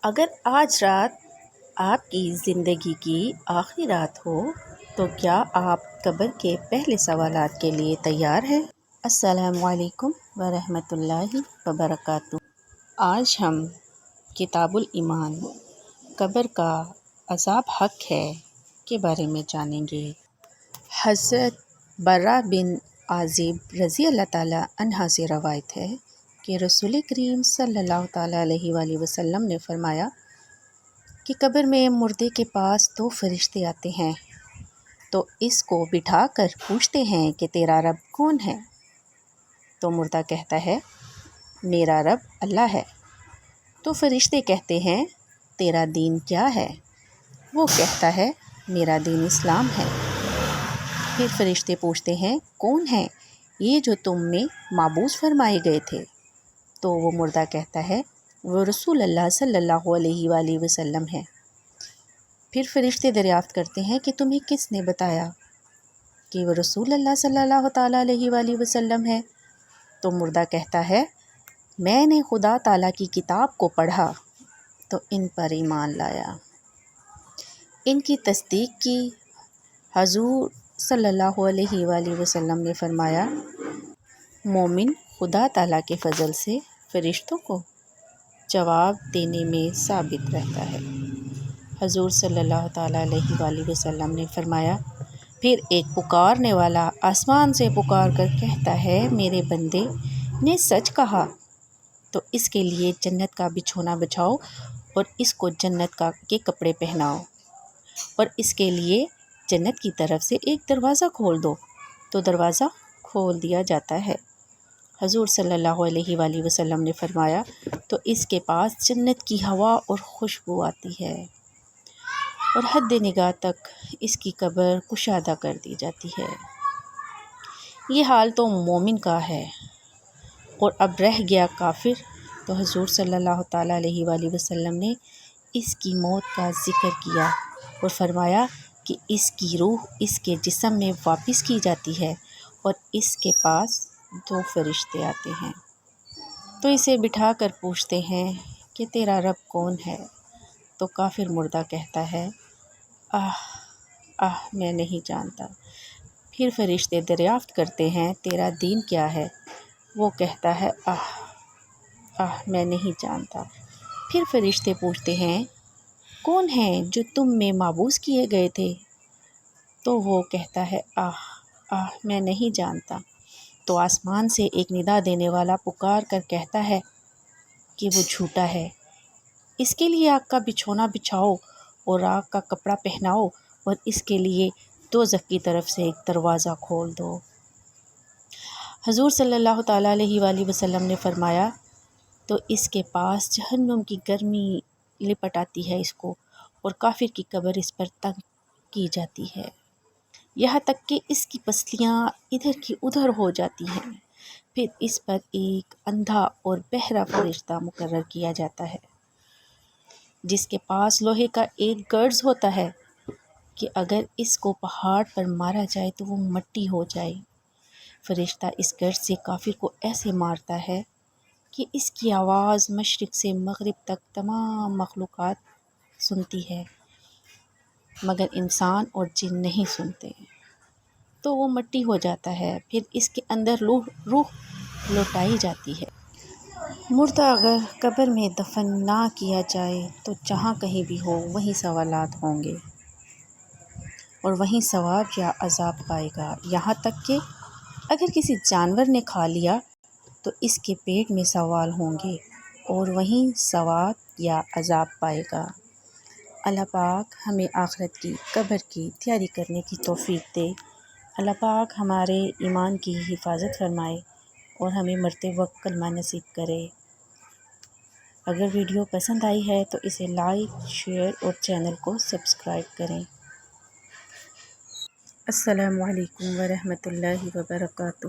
اگر آج رات آپ کی زندگی کی آخری رات ہو تو کیا آپ قبر کے پہلے سوالات کے لیے تیار ہیں؟ السلام علیکم ورحمۃ اللہ وبرکاتہ۔ آج ہم کتاب الایمان قبر کا عذاب حق ہے کے بارے میں جانیں گے۔ حضرت برا بن عازب رضی اللہ تعالیٰ عنہ سے روایت ہے کہ رسول کریم صلی اللہ تعالیٰ علیہ وآلہ وسلم نے فرمایا کہ قبر میں مردے کے پاس دو فرشتے آتے ہیں تو اس کو بٹھا کر پوچھتے ہیں کہ تیرا رب کون ہے؟ تو مردہ کہتا ہے میرا رب اللہ ہے۔ تو فرشتے کہتے ہیں تیرا دین کیا ہے؟ وہ کہتا ہے میرا دین اسلام ہے۔ پھر فرشتے پوچھتے ہیں کون ہیں یہ جو تم میں معبوس فرمائے گئے تھے؟ تو وہ مردہ کہتا ہے وہ رسول اللہ صلی اللہ علیہ وآلہ وسلم ہے۔ پھر فرشتے دریافت کرتے ہیں کہ تمہیں کس نے بتایا کہ وہ رسول اللہ صلی اللہ تعالیٰ علیہ وآلہ وسلم ہے؟ تو مردہ کہتا ہے میں نے خدا تعالیٰ کی کتاب کو پڑھا تو ان پر ایمان لایا، ان کی تصدیق کی۔ حضور صلی اللہ علیہ وآلہ وسلم نے فرمایا مومن خدا تعالیٰ کے فضل سے فرشتوں کو جواب دینے میں ثابت رہتا ہے۔ حضور صلی اللہ تعالیٰ علیہ وآلہ وسلم نے فرمایا پھر ایک پکارنے والا آسمان سے پکار کر کہتا ہے میرے بندے نے سچ کہا، تو اس کے لیے جنت کا بچھونا بچھاؤ اور اس کو جنت کے کپڑے پہناؤ، اور اس کے لیے جنت کی طرف سے ایک دروازہ کھول دو، تو دروازہ کھول دیا جاتا ہے۔ حضور صلی اللہ علیہ وآلہ وسلم نے فرمایا تو اس کے پاس جنت کی ہوا اور خوشبو آتی ہے، اور حد نگاہ تک اس کی قبر کشادہ کر دی جاتی ہے۔ یہ حال تو مومن کا ہے، اور اب رہ گیا کافر۔ تو حضور صلی اللہ تعالیٰ علیہ وآلہ وسلم نے اس کی موت کا ذکر کیا اور فرمایا کہ اس کی روح اس کے جسم میں واپس کی جاتی ہے اور اس کے پاس دو فرشتے آتے ہیں تو اسے بٹھا کر پوچھتے ہیں کہ تیرا رب کون ہے؟ تو کافر مردہ کہتا ہے میں نہیں جانتا۔ پھر فرشتے دریافت کرتے ہیں تیرا دین کیا ہے؟ وہ کہتا ہے میں نہیں جانتا۔ پھر فرشتے پوچھتے ہیں کون ہیں جو تم میں معبوس کیے گئے تھے؟ تو وہ کہتا ہے میں نہیں جانتا۔ تو آسمان سے ایک ندا دینے والا پکار کر کہتا ہے کہ وہ جھوٹا ہے، اس کے لیے آگ کا بچھونا بچھاؤ اور آگ کا کپڑا پہناؤ، اور اس کے لیے دوزخ کی طرف سے ایک دروازہ کھول دو۔ حضور صلی اللہ تعالیٰ علیہ وآلہ وسلم نے فرمایا تو اس کے پاس جہنم کی گرمی لپٹ آتی ہے اس کو، اور کافر کی قبر اس پر تنگ کی جاتی ہے، یہاں تک کہ اس کی پسلیاں ادھر کی ادھر ہو جاتی ہیں۔ پھر اس پر ایک اندھا اور بہرا فرشتہ مقرر کیا جاتا ہے جس کے پاس لوہے کا ایک گرز ہوتا ہے کہ اگر اس کو پہاڑ پر مارا جائے تو وہ مٹی ہو جائے۔ فرشتہ اس گرز سے کافر کو ایسے مارتا ہے کہ اس کی آواز مشرق سے مغرب تک تمام مخلوقات سنتی ہے مگر انسان اور جن نہیں سنتے، تو وہ مٹی ہو جاتا ہے۔ پھر اس کے اندر روح لوٹائی جاتی ہے۔ مردہ اگر قبر میں دفن نہ کیا جائے تو جہاں کہیں بھی ہو وہیں سوالات ہوں گے اور وہیں ثواب یا عذاب پائے گا، یہاں تک کہ اگر کسی جانور نے کھا لیا تو اس کے پیٹ میں سوال ہوں گے اور وہیں ثواب یا عذاب پائے گا۔ اللہ پاک ہمیں آخرت کی قبر کی تیاری کرنے کی توفیق دے۔ اللہ پاک ہمارے ایمان کی حفاظت فرمائے اور ہمیں مرتے وقت کلمہ نصیب کرے۔ اگر ویڈیو پسند آئی ہے تو اسے لائک، شیئر اور چینل کو سبسکرائب کریں۔ السلام علیکم ورحمۃ اللہ وبرکاتہ۔